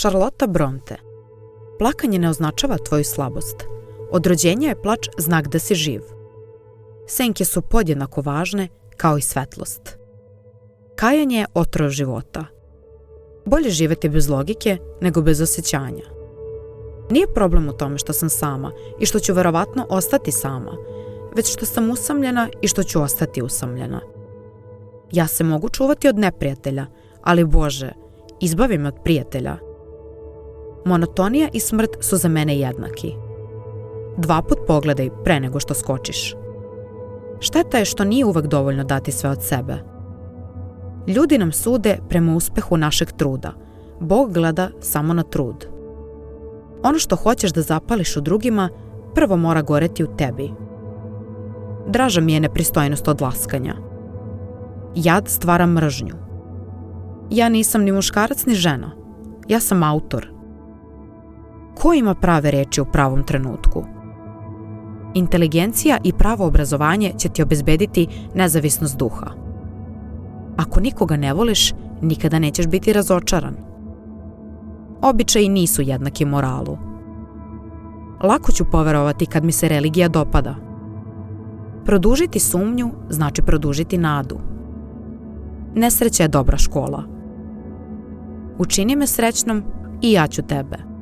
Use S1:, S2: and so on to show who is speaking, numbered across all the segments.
S1: Charlotte Bronte. Plakanje ne označava tvoju slabost. Od rođenja je plač znak da si živ. Senke su podjednako važne kao i svetlost. Kajanje je otrov života. Bolje živjeti bez logike nego bez osjećanja. Nije problem u tome što sam sama i što ću verovatno ostati sama, već što sam usamljena i što ću ostati usamljena. Ja se mogu čuvati od neprijatelja, ali Bože, izbavi me od prijatelja. Monotonija i smrt su za mene jednaki. 2 put pogledaj pre nego što skočiš. Šteta je što nije uvek dovoljno dati sve od sebe. Ljudi nam sude prema uspehu našeg truda. Bog gleda samo na trud. Ono što hoćeš da zapališ u drugima, prvo mora goreti u tebi. Draža mi je nepristojnost od laskanja. Jad stvara mržnju. Ja nisam ni muškarac ni žena. Ja sam autor. Ko ima prave reči u pravom trenutku? Inteligencija i pravo obrazovanje će ti obezbediti nezavisnost duha. Ako nikoga ne voliš, nikada nećeš biti razočaran. Običaji nisu jednaki moralu. Lako ću poverovati kad mi se religija dopada. Produžiti sumnju znači produžiti nadu. Nesreća je dobra škola. Učini me srećnom i ja ću tebe.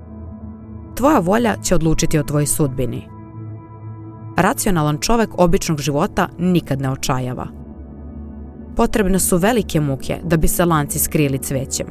S1: Tvoja volja će odlučiti o tvojoj sudbini. Racionalan čovek običnog života nikad ne očajava. Potrebne su velike muke da bi se lanci skrili cvećem.